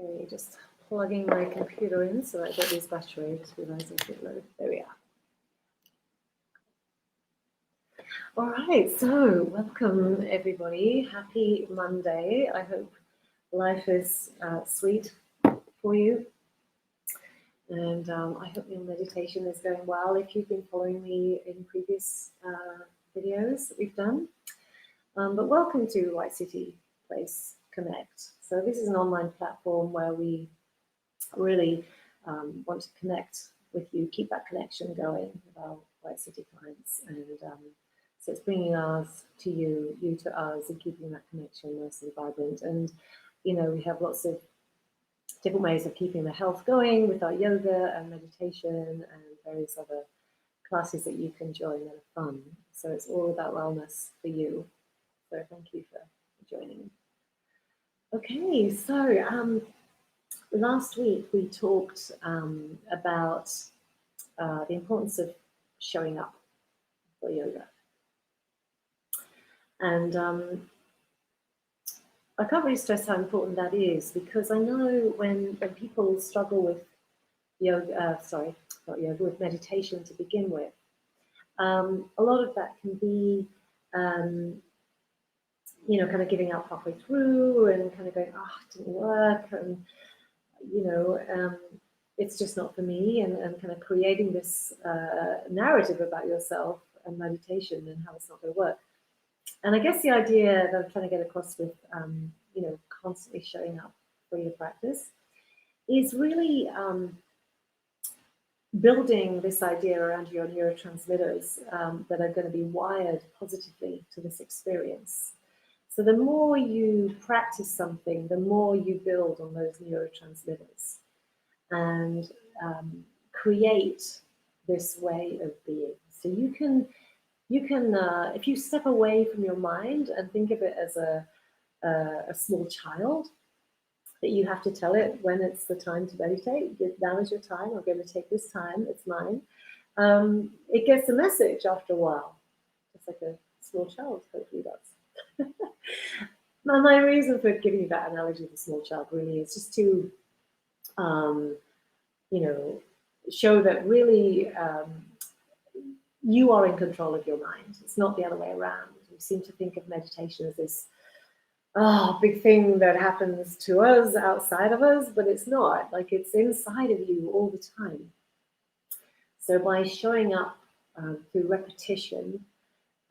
Okay, just plugging my computer in so I get these batteries. Realizing it's low. There we are. All right, so welcome everybody. Happy Monday. I hope life is sweet for you. And I hope your meditation is going well. If you've been following me in previous videos that we've done. But welcome to White City Place Connect. So this is an online platform where we really want to connect with you, keep that connection going with our White City clients. And so it's bringing us to you, you to us, and keeping that connection nice and vibrant. And, you know, we have lots of different ways of keeping the health going with our yoga and meditation and various other classes that you can join that are fun. So it's all about wellness for you. So thank you for joining. Okay, so last week we talked about the importance of showing up for yoga. And I can't really stress how important that is, because I know when people struggle with yoga, with meditation to begin with, a lot of that can be, you know, kind of giving up halfway through and kind of going, oh, it didn't work, and, you know, it's just not for me, and kind of creating this narrative about yourself and meditation and how it's not going to work. And I guess the idea that I'm trying to get across with, you know, constantly showing up for your practice is really building this idea around your neurotransmitters that are going to be wired positively to this experience. So the more you practice something, the more you build on those neurotransmitters and create this way of being. So you can, if you step away from your mind and think of it as a small child, that you have to tell it when it's the time to meditate. Now is your time. I'm going to take this time. It's mine. It gets a message after a while, just like a small child hopefully does. Now, my reason for giving you that analogy of a small child really is just to, you know, show that really you are in control of your mind. It's not the other way around. We seem to think of meditation as this big thing that happens to us, outside of us, but it's not. Like, it's inside of you all the time. So by showing up through repetition,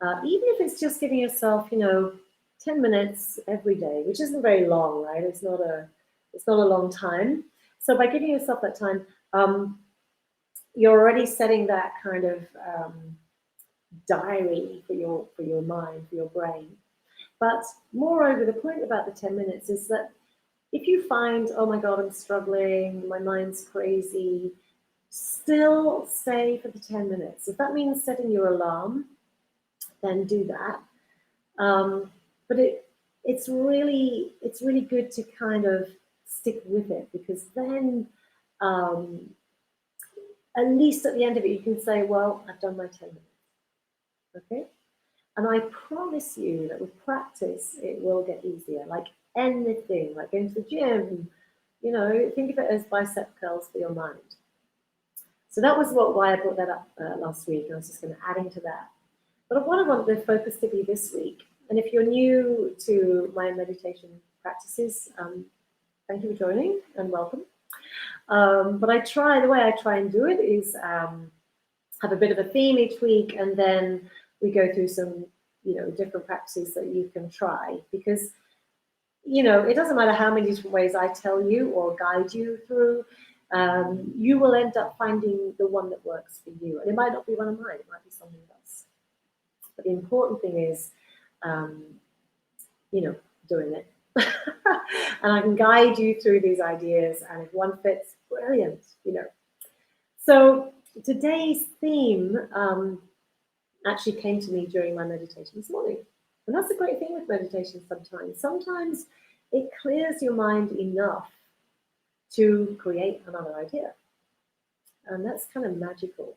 even if it's just giving yourself, you know, 10 minutes every day, which isn't very long, right? It's not a long time. So by giving yourself that time, you're already setting that kind of diary for your mind, for your brain. But moreover, the point about the 10 minutes is that if you find, oh my God, I'm struggling, my mind's crazy, still stay for the 10 minutes. If that means setting your alarm, then do that. But it's really good to kind of stick with it, because then at least at the end of it, you can say, well, I've done my 10 minutes. Okay? And I promise you that with practice, it will get easier. Like anything, like going to the gym, you know, think of it as bicep curls for your mind. So that was why I brought that up last week. And I was just going to add into that. But what I want the focus to be this week, and if you're new to my meditation practices, thank you for joining and welcome. But the way I try and do it is have a bit of a theme each week, and then we go through some, you know, different practices that you can try, because, you know, it doesn't matter how many different ways I tell you or guide you through, you will end up finding the one that works for you. And it might not be one of mine, it might be something else. But the important thing is, you know, doing it. And I can guide you through these ideas, and if one fits, brilliant, you know. So today's theme actually came to me during my meditation this morning. And that's the great thing with meditation sometimes. Sometimes it clears your mind enough to create another idea. And that's kind of magical.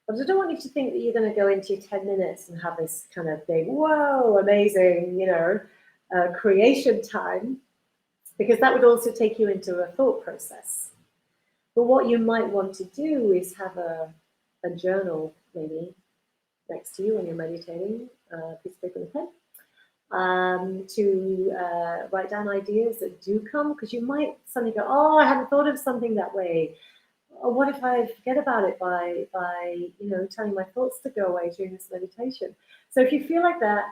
But I don't want you to think that you're going to go into your 10 minutes and have this kind of big, whoa, amazing, you know, creation time. because that would also take you into a thought process. But what you might want to do is have a journal maybe next to you when you're meditating, a piece of paper and a pen, to write down ideas that do come, because you might suddenly go, oh, I hadn't thought of something that way. Or what if I forget about it by telling my thoughts to go away during this meditation? So if you feel like that,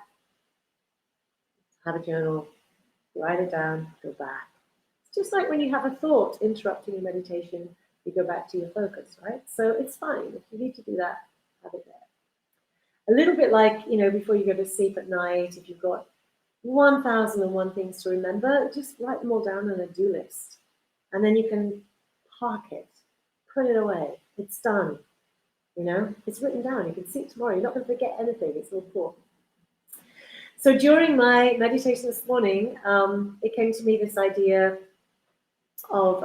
have a journal, write it down, go back. It's just like when you have a thought interrupting your meditation, you go back to your focus, right? So it's fine. If you need to do that, have it there. A little bit like, before you go to sleep at night, if you've got 1,001 things to remember, just write them all down on a do list. And then you can park it, put it away. It's done. It's written down. You can see it tomorrow. You're not going to forget anything. It's all important. So during my meditation this morning, it came to me this idea of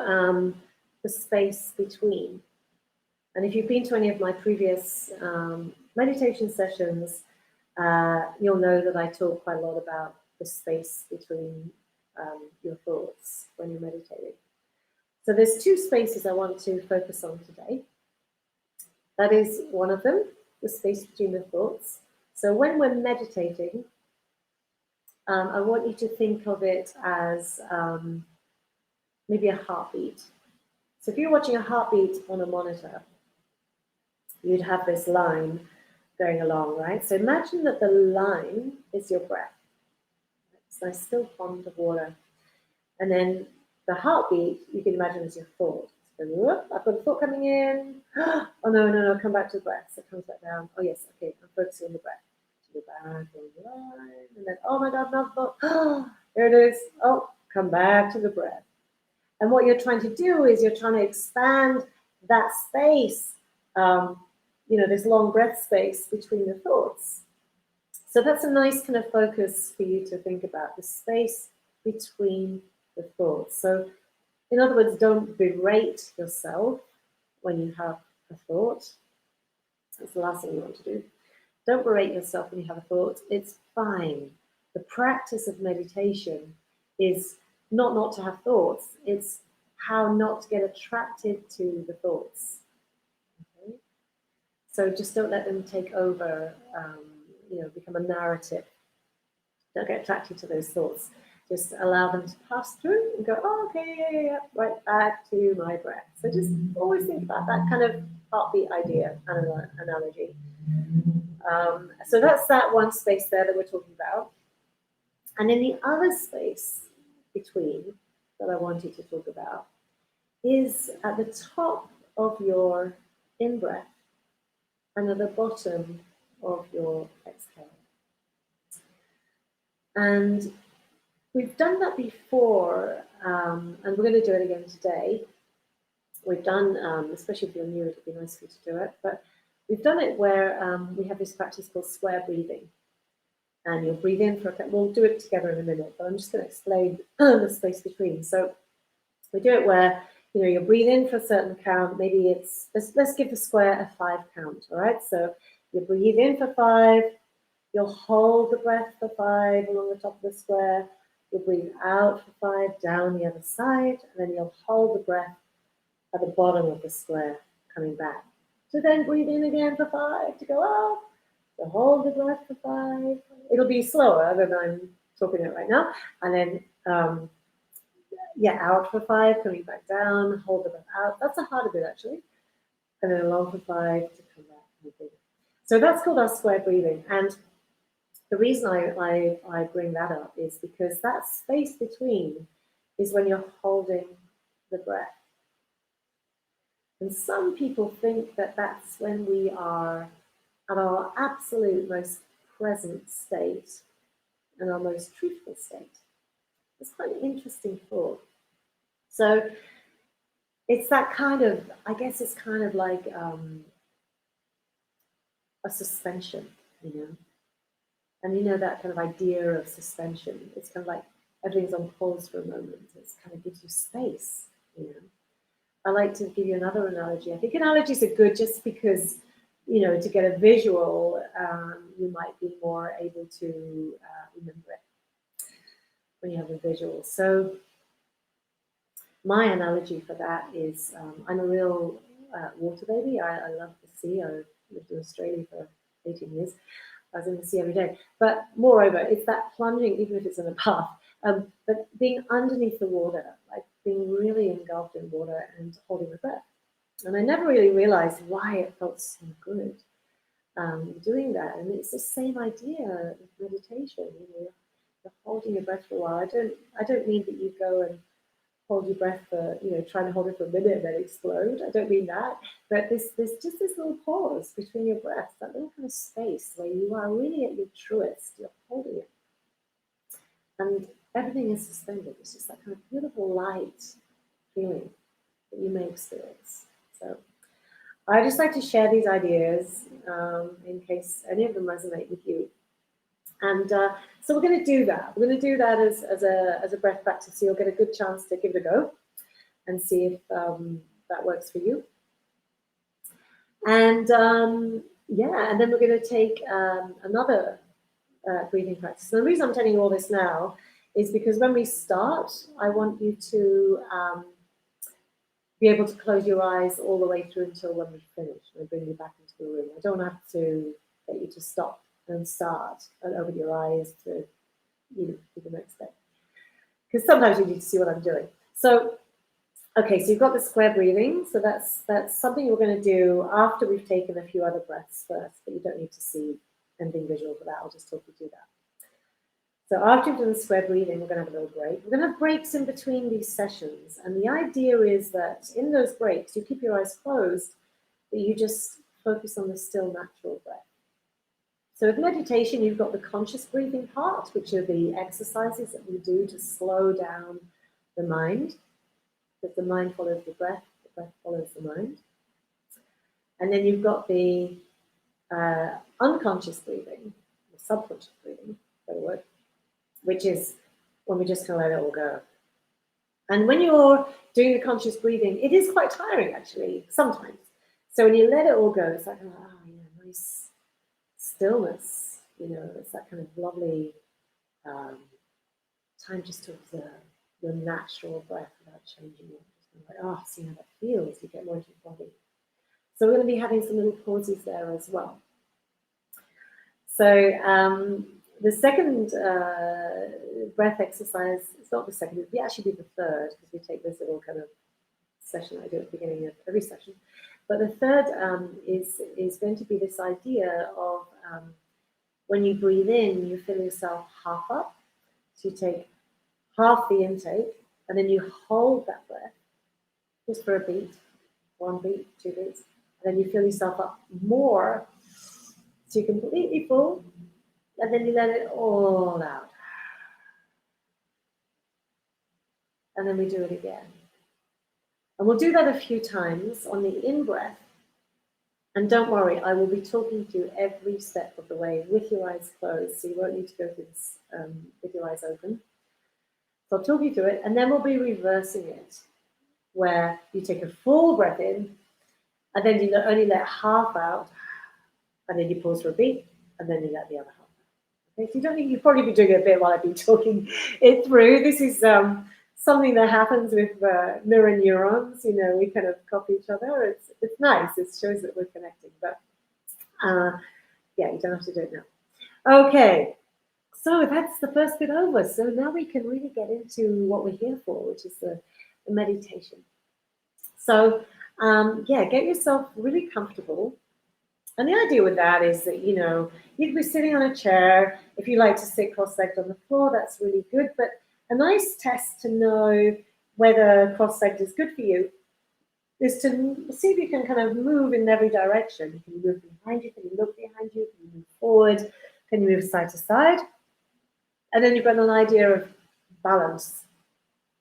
the space between. And if you've been to any of my previous meditation sessions, you'll know that I talk quite a lot about the space between your thoughts when you're meditating. So there's two spaces I want to focus on today. That is one of them, the space between the thoughts. So when we're meditating, I want you to think of it as maybe a heartbeat. So if you're watching a heartbeat on a monitor, you'd have this line going along, right? So imagine that the line is your breath. It's a nice still pond of water. And then the heartbeat, you can imagine as your thought. So whoop, I've got a thought coming in. Oh, no, come back to the breath. So it comes back down. Oh, yes, okay, I'm focusing on the breath. To go back on the line. And then, oh my God, another thought. Oh, there it is. Oh, come back to the breath. And what you're trying to do is you're trying to expand that space, this long breath space between the thoughts. So that's a nice kind of focus for you to think about, the space between the thoughts. So in other words, don't berate yourself when you have a thought. That's the last thing you want to do. Don't berate yourself when you have a thought. It's fine. The practice of meditation is not to have thoughts. It's how not to get attracted to the thoughts. Okay? So just don't let them take over, become a narrative. Don't get attracted to those thoughts. Just allow them to pass through and go, oh, okay, yeah, right back to my breath. So just always think about that kind of heartbeat idea, analogy. So that's that one space there that we're talking about. And then the other space between that I wanted to talk about is at the top of your in-breath and at the bottom of your exhale. And we've done that before, and we're going to do it again today. We've done, especially if you're new, it'd be nice for you to do it, but we've done it where we have this practice called square breathing. And you'll breathe in for we'll do it together in a minute, but I'm just going to explain the space between. So we do it where, you'll breathe in for a certain count. Maybe let's give the square a 5 count, all right? So you breathe in for 5, you'll hold the breath for 5 along the top of the square, you'll breathe out for 5 down the other side, and then you'll hold the breath at the bottom of the square coming back. So then breathe in again for 5 to go up. So hold the breath for 5. It'll be slower than I'm talking it right now. And then, out for 5, coming back down, hold the breath out. That's a harder bit, actually. And then along for 5 to come back. So that's called our square breathing. And the reason I bring that up is because that space between is when you're holding the breath. And some people think that that's when we are at our absolute most present state and our most truthful state. It's quite an interesting thought. So it's that kind of, I guess it's kind of like a suspension, And that kind of idea of suspension, it's kind of like everything's on pause for a moment. It kind of gives you space, I like to give you another analogy. I think analogies are good just because, to get a visual, you might be more able to remember it when you have a visual. So My analogy for that is I'm a real water baby. I love the sea. I lived in Australia for 18 years. I was in the sea every day. But moreover, it's that plunging, even if it's in a bath, but being underneath the water, like being really engulfed in water and holding the breath. And I never really realized why it felt so good doing that. And it's the same idea with meditation. You're holding your breath for a while. I don't mean that you go and hold your breath for, trying to hold it for a minute and then explode. I don't mean that. But there's just this little pause between your breaths, that little kind of space where you are really at your truest. You're holding it. And everything is suspended. It's just that kind of beautiful light feeling that you may experience. So I just like to share these ideas in case any of them resonate with you. And so we're going to do that. We're going to do that as a breath practice. So you'll get a good chance to give it a go and see if that works for you. And yeah, and then we're going to take another breathing practice. And the reason I'm telling you all this now is because when we start, I want you to be able to close your eyes all the way through until when we finish. And I bring you back into the room. I don't have to get you to stop and start and open your eyes to do the next step. Because sometimes you need to see what I'm doing. So, okay, so you've got the square breathing. So that's something we're going to do after we've taken a few other breaths first, but you don't need to see anything visual for that. I'll just talk you through that. So after you've done the square breathing, we're going to have a little break. We're going to have breaks in between these sessions. And the idea is that in those breaks, you keep your eyes closed, but you just focus on the still natural breath. So with meditation, you've got the conscious breathing part, which are the exercises that we do to slow down the mind. Because the mind follows the breath follows the mind. And then you've got the unconscious breathing, the subconscious breathing, better word, which is when we just kind of let it all go. And when you're doing the conscious breathing, it is quite tiring, actually, sometimes. So when you let it all go, it's like, oh, yeah, nice stillness. It's that kind of lovely time just to observe your natural breath without changing it. Just like, oh, see how that feels. You get more into your body. So we're going to be having some little pauses there as well. So the second breath exercise, it's not the second, it would actually be the third, because we take this little kind of session I do at the beginning of every session. But the third is going to be this idea of when you breathe in, you feel yourself half up. So you take half the intake, and then you hold that breath just for a beat, 1 beat, 2 beats, and then you fill yourself up more, so you're completely full, and then you let it all out. And then we do it again. And we'll do that a few times on the in-breath. And don't worry, I will be talking to you every step of the way with your eyes closed, so you won't need to go through this with your eyes open. So I'll talk you through it, and then we'll be reversing it, where you take a full breath in, and then you only let half out, and then you pause for a beat, and then you let the other half out. Okay, so you don't need, you'll probably be doing it a bit while I've been talking it through. This is something that happens with mirror neurons. We kind of copy each other. It's nice. It shows that we're connecting. But yeah, you don't have to do it now. Okay, so that's the first bit over. So now we can really get into what we're here for, which is the meditation. So yeah, get yourself really comfortable. And the idea with that is that, you could be sitting on a chair. If you like to sit cross-legged on the floor, that's really good. But a nice test to know whether cross-legged is good for you is to see if you can kind of move in every direction. You can move behind you, can you look behind you, can you move forward, can you move side to side? And then you've got an idea of balance.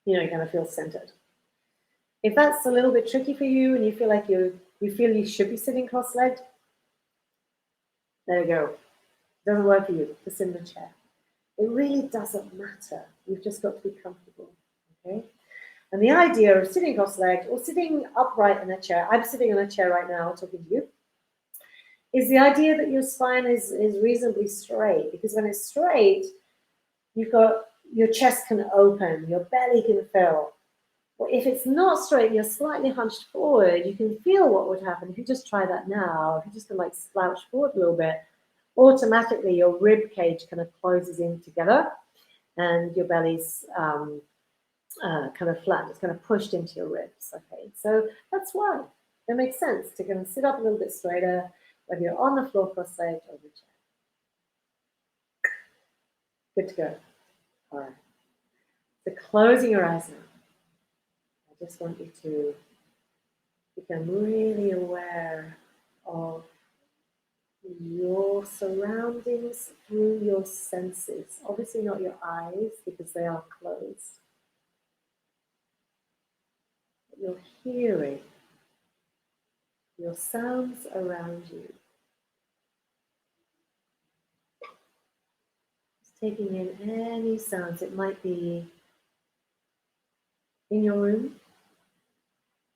You kind of feel centered. If that's a little bit tricky for you and you feel like you should be sitting cross-legged, there you go. It doesn't work for you to sit in the chair. It really doesn't matter. You've just got to be comfortable, okay? And the idea of sitting cross-legged or sitting upright in a chair, I'm sitting in a chair right now talking to you, is the idea that your spine is reasonably straight, because when it's straight, you've got your chest can open, your belly can fill, Or if it's not straight and you're slightly hunched forward, you can feel what would happen if you just try that now. If you just kind of like slouch forward a little bit, automatically your rib cage kind of closes in together and your belly's kind of flat. It's kind of pushed into your ribs. Okay, so that's why it makes sense to kind of sit up a little bit straighter, whether you're on the floor cross-legged or the chair. Good to go. All right. So closing your eyes now. I just want you to become really aware of your surroundings through your senses. Obviously not your eyes because they are closed. But your hearing, your sounds around you. Just taking in any sounds. It might be in your room.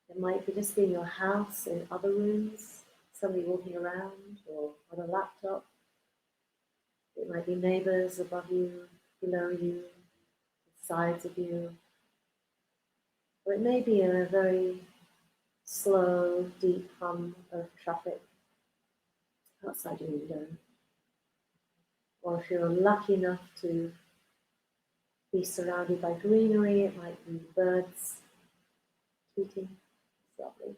It might be just in your house, in other rooms, somebody walking around or on a laptop. It might be neighbors above you, below you, sides of you. Or it may be in a very slow, deep hum of traffic outside your window. Or if you're lucky enough to be surrounded by greenery, it might be birds tweeting. It's lovely.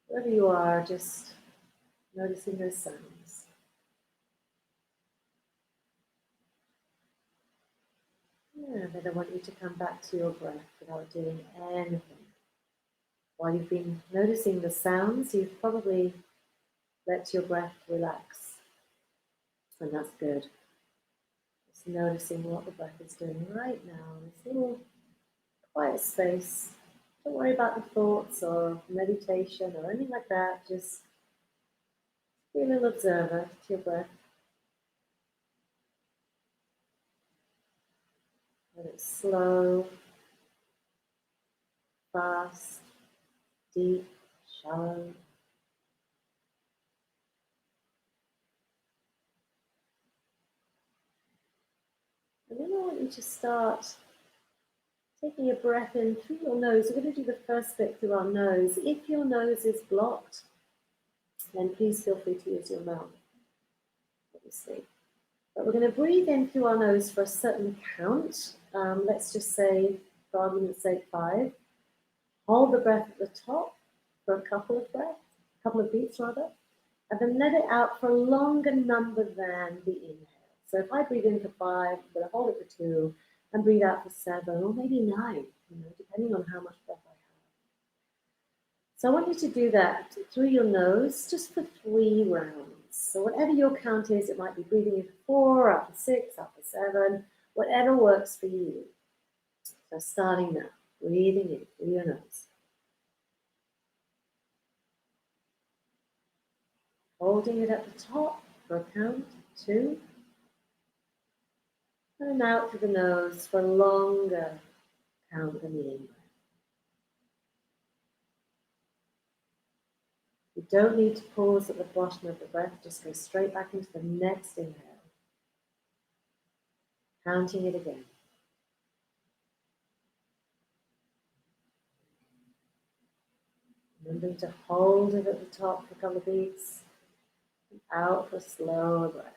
Wherever you are, just noticing those sounds. Yeah, then I want you to come back to your breath without doing anything. While you've been noticing the sounds, you've probably let your breath relax. And that's good. Just noticing what the breath is doing right now. This little quiet space. Don't worry about the thoughts or meditation or anything like that. Just be a little observer to your breath. Let it slow, fast, deep, shallow. And then I want you to start taking a breath in through your nose. We're going to do the first bit through our nose. If your nose is blocked, then please feel free to use your mouth, obviously. But we're going to breathe in through our nose for a certain count. Let's just say, for argument's sake, 5. Hold the breath at the top for a couple of beats rather, and then let it out for a longer number than the inhale. So if I breathe in for 5, I'm going to hold it for 2, and breathe out for 7, or maybe 9, depending on how much breath I have. So I want you to do that through your nose just for 3 rounds. So whatever your count is, it might be breathing in for 4, out for 6, out for 7, whatever works for you. So starting now, breathing in through your nose. Holding it at the top for a count, 2. And out through the nose for a longer count than the in-breath. You don't need to pause at the bottom of the breath, just go straight back into the next inhale. Counting it again. Remembering to hold it at the top for a couple of beats. And out for a slower breath.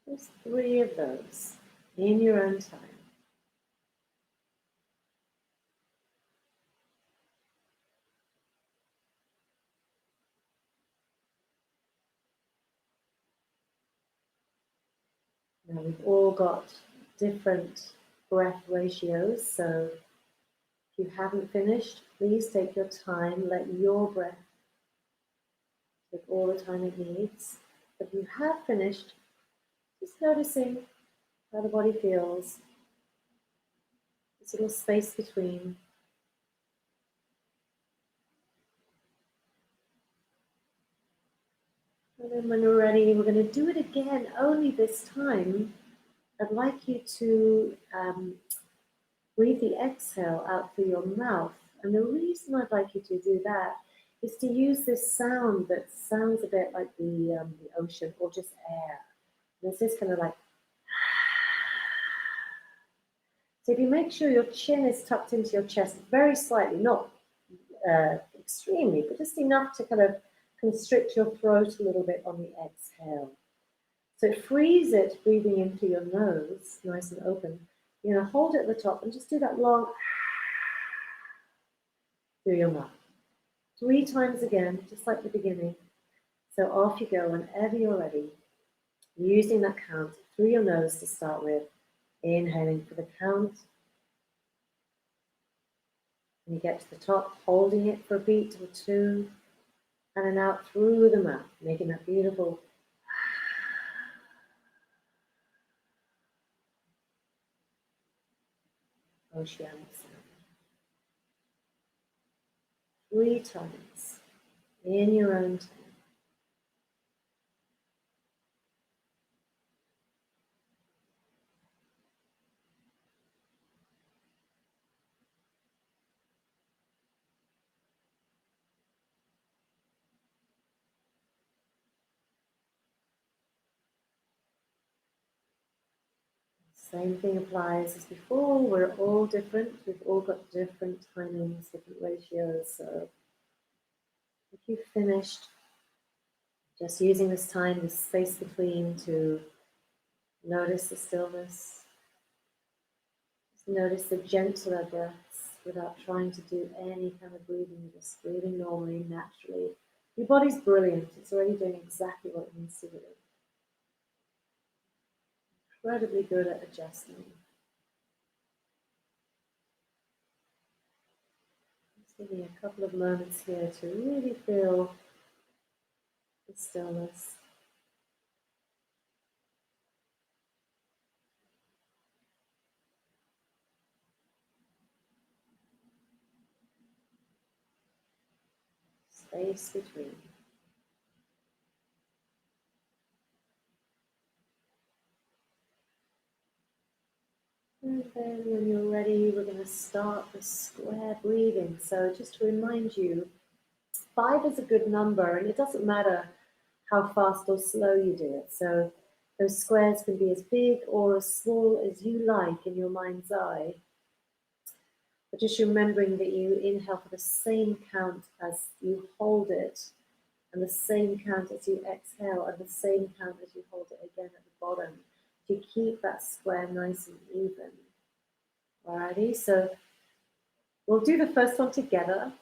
There's 3 of those in your own time. Now we've all got different breath ratios, so if you haven't finished, please take your time, let your breath take all the time it needs. But if you have finished, just noticing how the body feels, this little space between. And then when you're ready, we're going to do it again, only this time I'd like you to breathe the exhale out through your mouth. And the reason I'd like you to do that is to use this sound that sounds a bit like the ocean or just air. This is kind of like So if you make sure your chin is tucked into your chest very slightly, not extremely, but just enough to kind of constrict your throat a little bit on the exhale. So freeze it, breathing in through your nose, nice and open. You're going to hold it at the top and just do that long through your mouth. 3 times again, just like the beginning. So off you go whenever you're ready, using that count through your nose to start with, inhaling for the count. And you get to the top, holding it for a beat or 2, and then out through the mouth, making that beautiful oceanic sound. 3 times in your own time. Same thing applies as before. We're all different. We've all got different timings, different ratios. So if you've finished, just using this time, this space between, to notice the stillness. Just notice the gentler breaths without trying to do any kind of breathing, just breathing normally, naturally. Your body's brilliant. It's already doing exactly what it needs to do. Incredibly good at adjusting. Just give me a couple of moments here to really feel the stillness. Space between. And then when you're ready, we're going to start the square breathing. So just to remind you, 5 is a good number, and it doesn't matter how fast or slow you do it. So those squares can be as big or as small as you like in your mind's eye. But just remembering that you inhale for the same count as you hold it, and the same count as you exhale, and the same count as you hold it again at the bottom, to keep that square nice and even. Alrighty, so we'll do the first one together,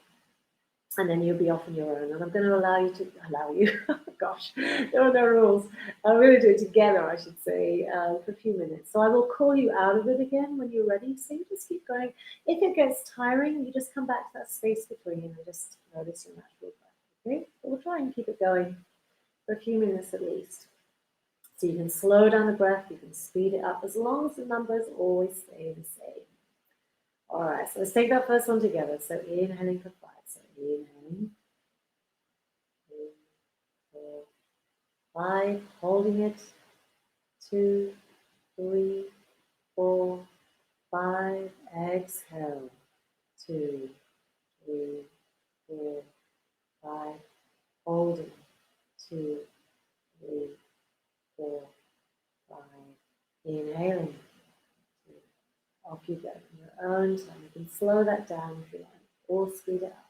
and then you'll be off on your own. And I'm going to allow you, gosh, there are no rules. I'm going to do it together, I should say, for a few minutes. So I will call you out of it again when you're ready. So you just keep going. If it gets tiring, you just come back to that space between and just notice your natural breath. Okay, but we'll try and keep it going for a few minutes at least. So you can slow down the breath, you can speed it up, as long as the numbers always stay the same. All right, so let's take that first one together. So inhaling for 5. So inhaling, 3, 4, 5. Holding it, 2, 3, 4, 5. Exhale, 2, 3, 4, 5. Holding, 2, 3, 4, 5. Inhaling. Off you go in your own time. You can slow that down if you like, or speed it up.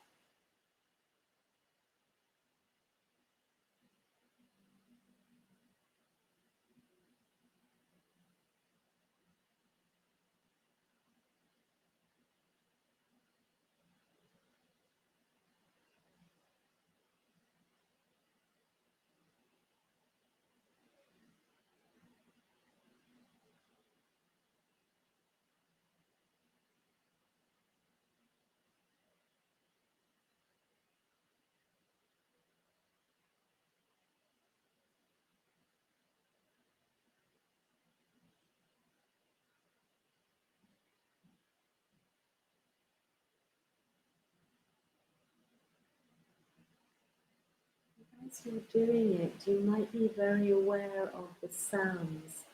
As you're doing it, you might be very aware of the sounds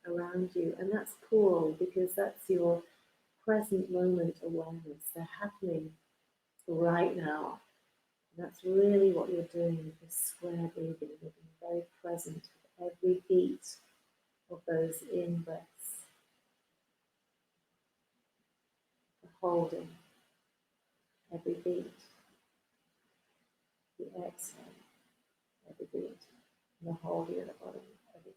around you, and that's cool because that's your present moment awareness. They're happening right now. And that's really what you're doing with this square breathing. You're being very present with every beat of those in breaths. holding every beat, the exhale, every beat, and the holding at the bottom, every beat.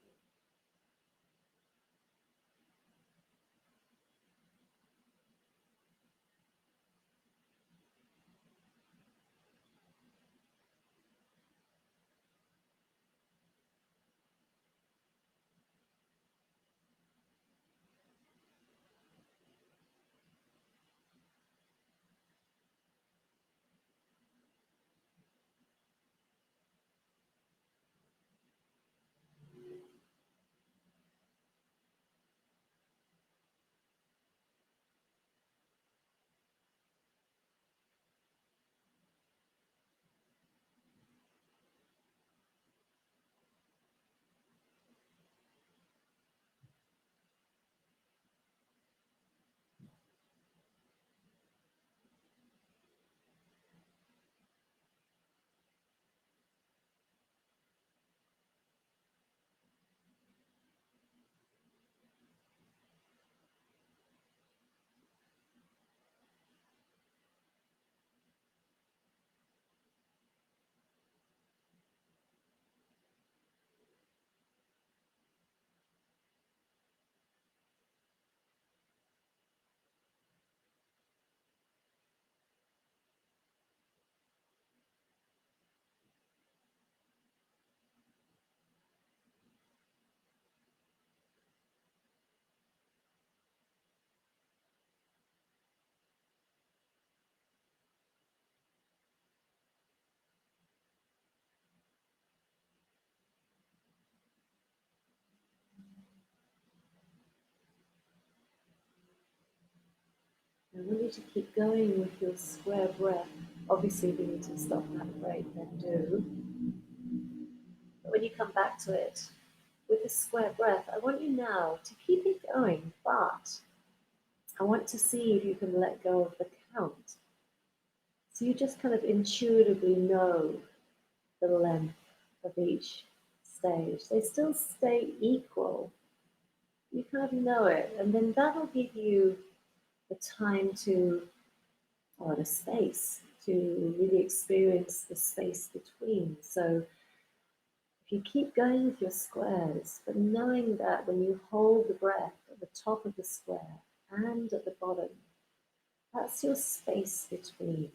I want you to keep going with your square breath. Obviously, if you need to stop and have a break, then do. But when you come back to it with a square breath, I want you now to keep it going, but I want to see if you can let go of the count. So you just kind of intuitively know the length of each stage. They still stay equal. You kind of know it, and then that'll give you the time to, or the space to really experience the space between. So if you keep going with your squares, but knowing that when you hold the breath at the top of the square and at the bottom, that's your space between.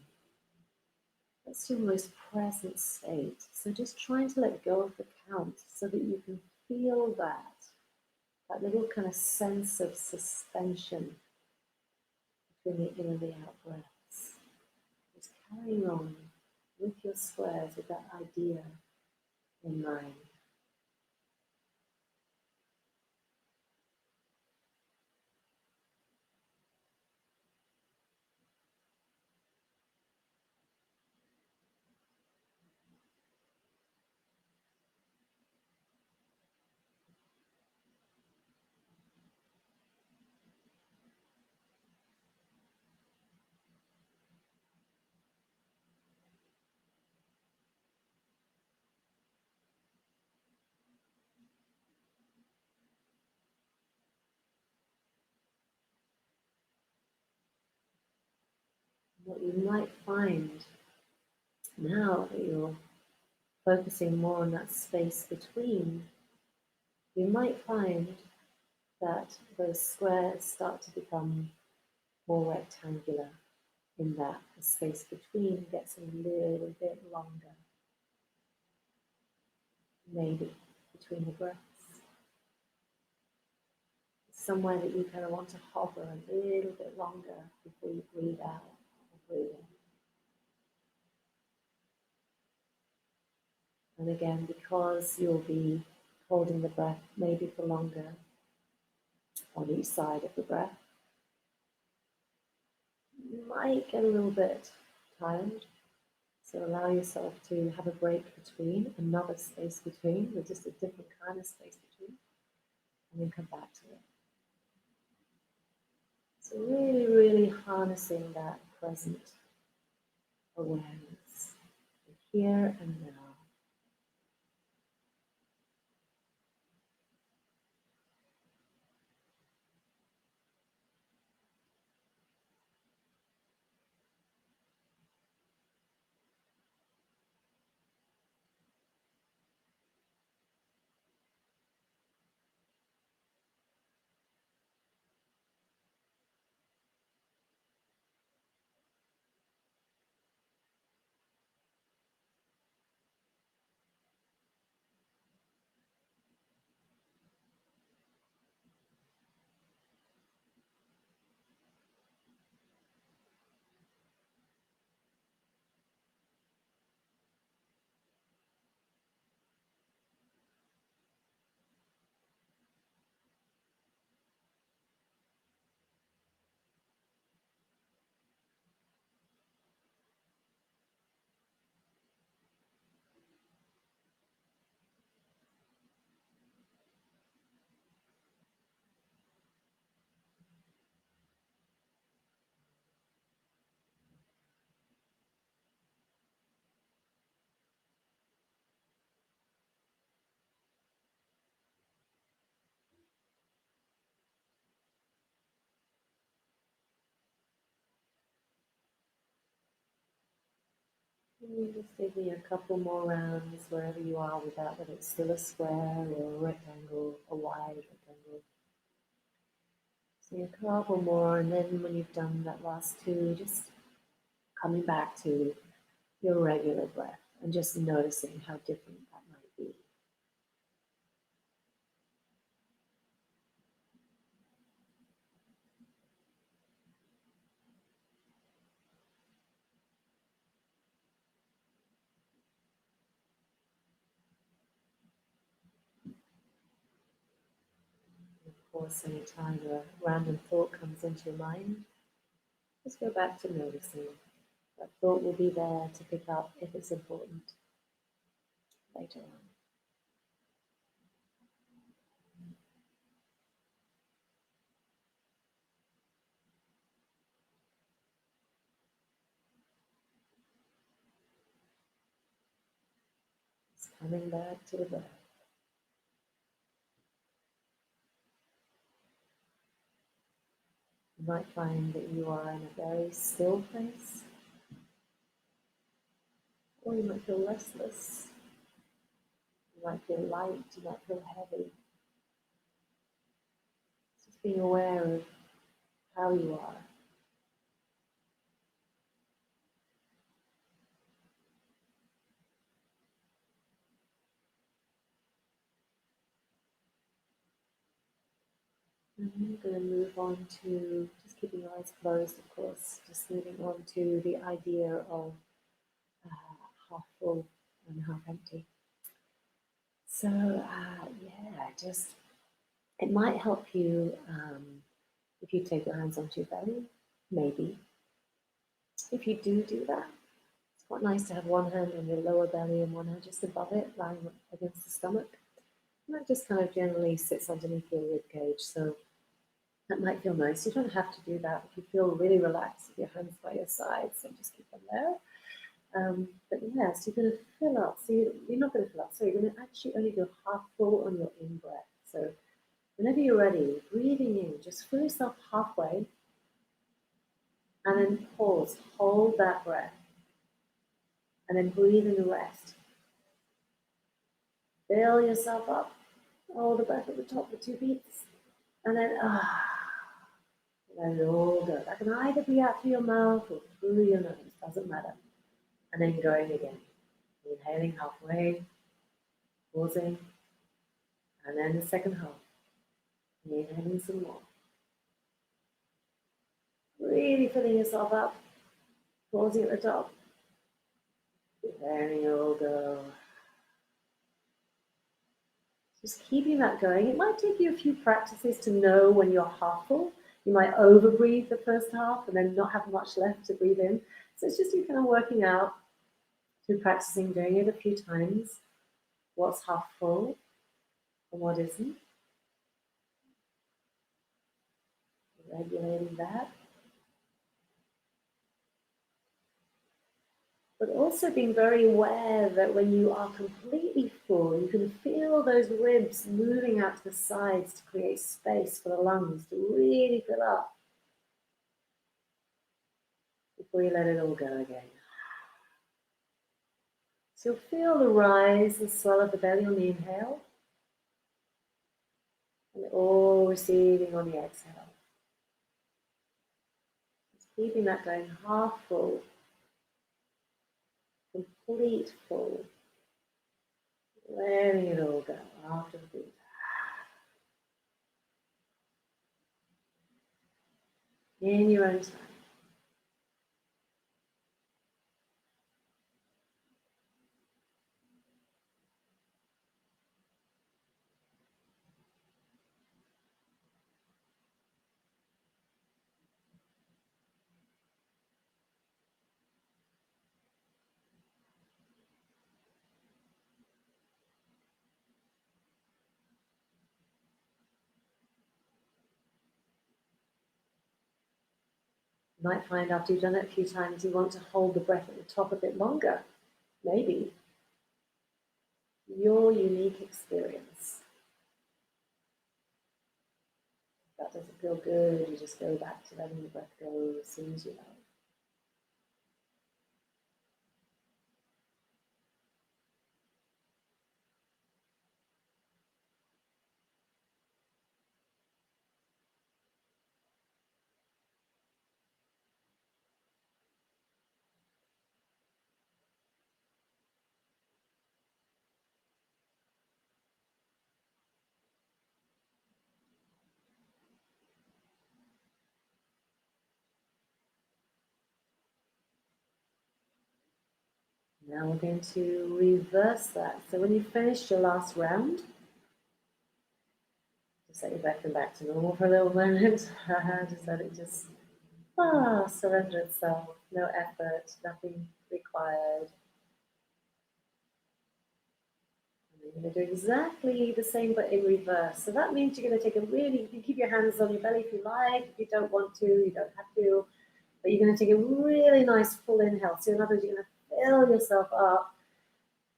That's your most present state. So just trying to let go of the count so that you can feel that little kind of sense of suspension between the in and the out breaths. Just carrying on with your squares with that idea in mind. What you might find now that you're focusing more on that space between, you might find that those squares start to become more rectangular, in that the space between gets a little bit longer, maybe between the breaths. Somewhere that you kind of want to hover a little bit longer before you breathe out or breathe in. And again, because you'll be holding the breath maybe for longer on each side of the breath, you might get a little bit tired. So allow yourself to have a break between, another space between, with just a different kind of space between, and then come back to it. So really, really harnessing that present awareness, here and now. And just taking a couple more rounds wherever you are with that, whether it's still a square or a rectangle, a wide rectangle. So a couple more, and then when you've done that last two, just coming back to your regular breath and just noticing how different that might be. Of course, anytime a random thought comes into your mind, just go back to noticing. That thought will be there to pick up if it's important later on. Just coming back to the breath. You might find that you are in a very still place, or you might feel restless. You might feel light, you might feel heavy. Just being aware of how you are. And I'm going to move on to, just keeping your eyes closed, of course, just moving on to the idea of half full and half empty. So, yeah, just, it might help you if you take your hands onto your belly, maybe. If you do that, it's quite nice to have one hand on your lower belly and one hand just above it, lying against the stomach. And that just kind of generally sits underneath your rib cage. So that might feel nice. You don't have to do that if you feel really relaxed with your hands by your sides, so just keep them there. But yes, you're going to fill up. So you're not going to fill up. So you're going to actually only go half full on your in breath. So whenever you're ready, breathing in, just fill yourself halfway and then pause. Hold that breath and then breathe in the rest. Fill yourself up. Hold the breath at the top for 2 beats and then let it all go. That can either be out through your mouth or through your nose, doesn't matter. And then going again. Inhaling halfway, pausing, and then the second half. Inhaling some more. Really filling yourself up, pausing at the top. Letting it all go. Just keeping that going. It might take you a few practices to know when you're half full. You might overbreathe the first half and then not have much left to breathe in. So it's just you kind of working out through practicing, doing it a few times, what's half full and what isn't. Regulating that. But also being very aware that when you are completely full, you can feel those ribs moving out to the sides to create space for the lungs to really fill up before you let it all go again. So you'll feel the rise and swell of the belly on the inhale, and all receiving on the exhale. Just keeping that going half full, complete full, letting it all go after the breath. In your own time. You might find after you've done it a few times, you want to hold the breath at the top a bit longer. Maybe. Your unique experience. If that doesn't feel good, you just go back to letting the breath go as soon as you know. Now we're going to reverse that. So when you finished your last round, just let your breath come back to normal for a little moment. Just let it just surrender itself. No effort, nothing required. And you're going to do exactly the same but in reverse. So that means you're going to take a really, you can keep your hands on your belly if you like. If you don't want to, you don't have to. But you're going to take a really nice full inhale. So in other words, you're going to fill yourself up.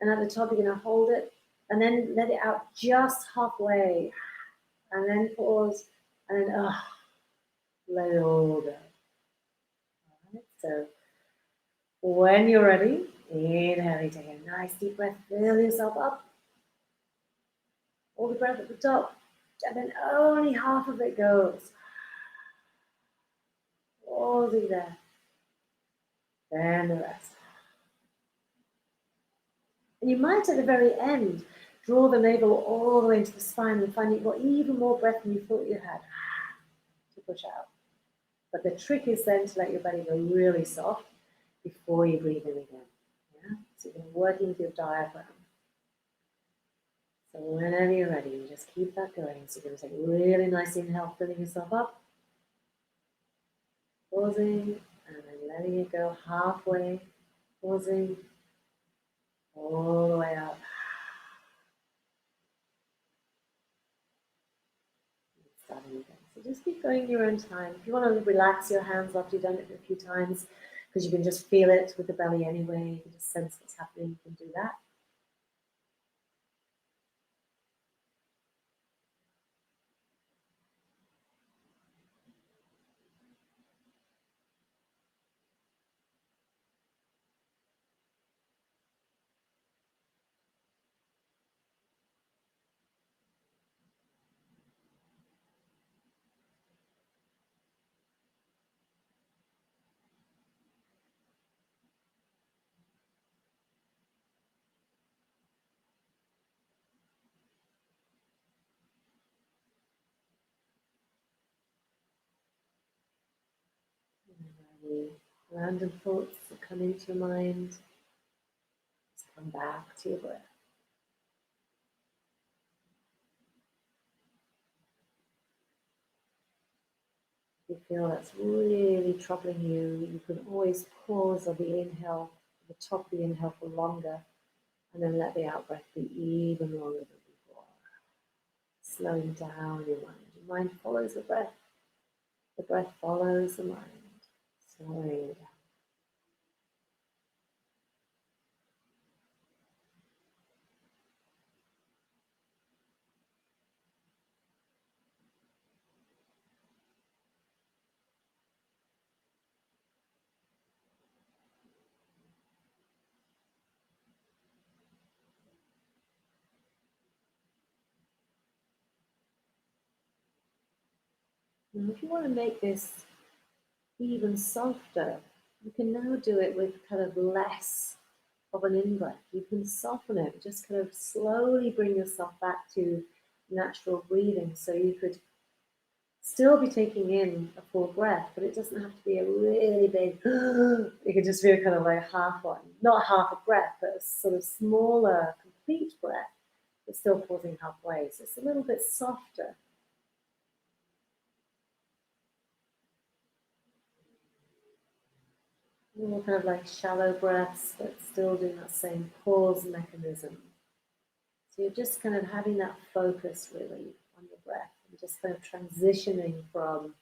And at the top, you're going to hold it and then let it out just halfway. And then pause and then let it all go. All right, so when you're ready, inhale, you take a nice deep breath, fill yourself up. Hold the breath at the top, and then only half of it goes. Pausing there. Then the rest. And you might at the very end draw the navel all the way into the spine and find you've got even more breath than you thought you had to push out. But the trick is then to let your belly go really soft before you breathe in again. Yeah? So you're working with your diaphragm. So whenever you're ready, you just keep that going. So you're going to take a really nice inhale, filling yourself up, pausing, and then letting it go halfway, pausing, all the way up. Starting again. So just keep going your own time. If you want to relax your hands after you've done it a few times, because you can just feel it with the belly anyway, you can just sense what's happening, you can do that. Any random thoughts that come into your mind, just come back to your breath. If you feel that's really troubling you, you can always pause on the inhale, the top of the inhale for longer, and then let the out breath be even longer than before. Slowing down your mind. Your mind follows the breath follows the mind. Slowing it down. Now, if you want to make this even softer, you can now do it with kind of less of an in-breath. You can soften it, just kind of slowly bring yourself back to natural breathing. So you could still be taking in a full breath, but it doesn't have to be a really big, it could just be a kind of like half one, not half a breath, but a sort of smaller, complete breath, but still pausing halfway. So it's a little bit softer. More kind of like shallow breaths, but still doing that same pause mechanism. So you're just kind of having that focus really on your breath and just kind of transitioning from,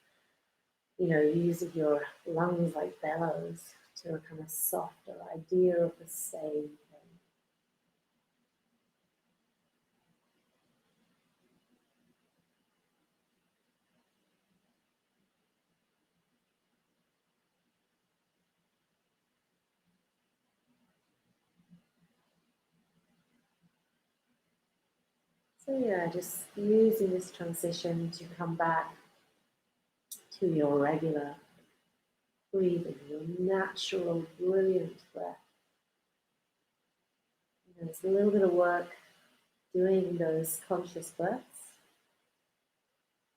using your lungs like bellows to a kind of softer idea of the same thing. So yeah, just using this transition to come back to your regular breathing, your natural, brilliant breath. There's a little bit of work doing those conscious breaths.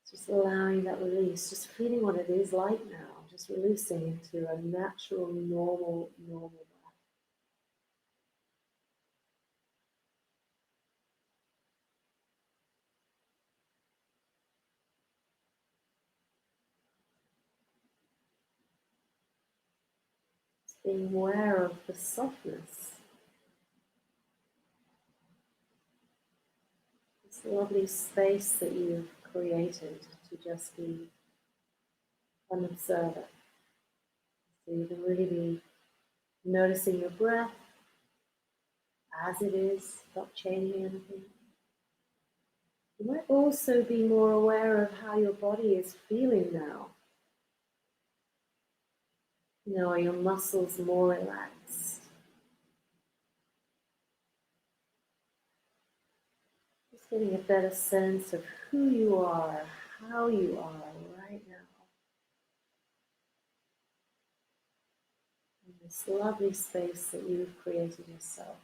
Just allowing that release, just feeling what it is like now, just releasing into a natural, normal breath. being aware of the softness, this lovely space that you've created to just be an observer. So you can really be noticing your breath as it is, not changing anything. You might also be more aware of how your body is feeling now. Are your muscles more relaxed? Just getting a better sense of who you are, how you are right now. In this lovely space that you've created yourself.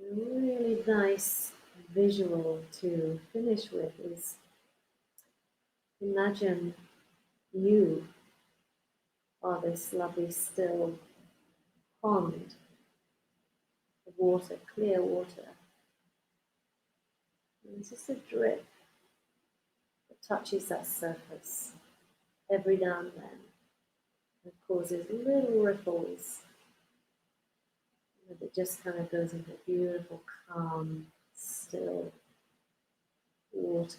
A really nice visual to finish with is imagine you are this lovely still pond of water, clear water. And it's just a drip that touches that surface every now and then. It causes little ripples that just kind of goes into beautiful, calm, still water.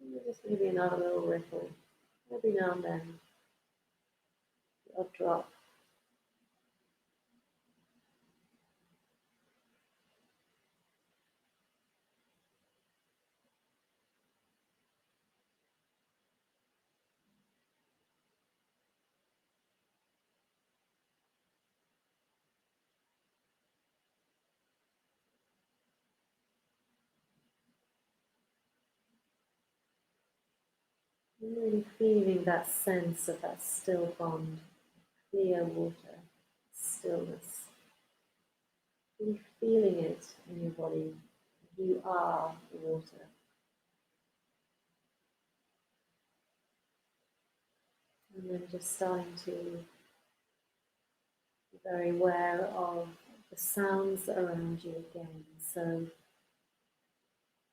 And just maybe another little ripple every now and then, a drop. Really feeling that sense of that still pond, clear water, stillness. Really feeling it in your body. You are the water. And then just starting to be very aware of the sounds around you again. So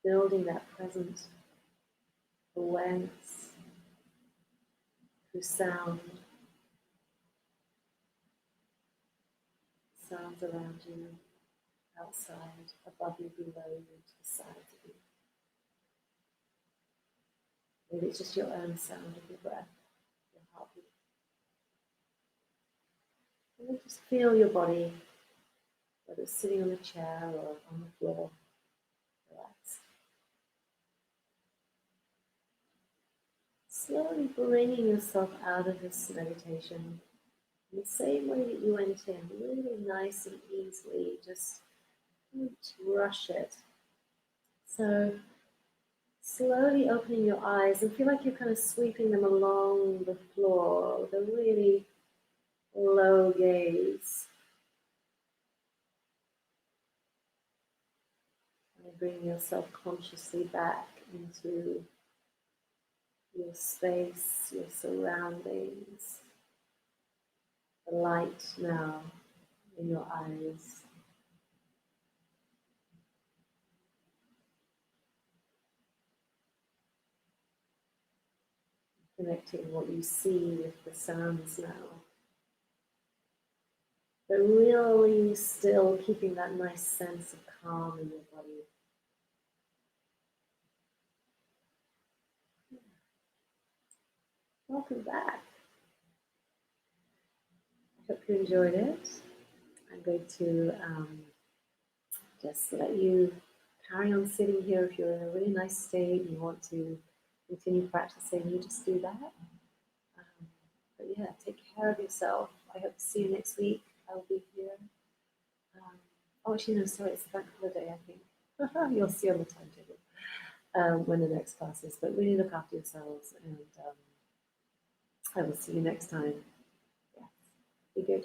building that present awareness through sound, sounds around you, outside, above you, below you, to the sides of you. Maybe it's just your own sound of your breath, your heartbeat. And then just feel your body, whether it's sitting on a chair or on the floor, relaxed. Slowly bringing yourself out of this meditation in the same way that you went in, really nice and easily, just don't rush it. So slowly opening your eyes and feel like you're kind of sweeping them along the floor with a really low gaze. And bringing yourself consciously back into your space, your surroundings, the light now in your eyes. Connecting what you see with the sounds now. But really still keeping that nice sense of calm in your body. Welcome back. I hope you enjoyed it. I'm going to just let you carry on sitting here. If you're in a really nice state and you want to continue practicing, you just do that. But yeah, take care of yourself. I hope to see you next week. I'll be here. Oh, actually, no, sorry, it's a bank holiday, I think. You'll see on the timetable when the next class is. But really look after yourselves, and I will see you next time. Yeah, be good.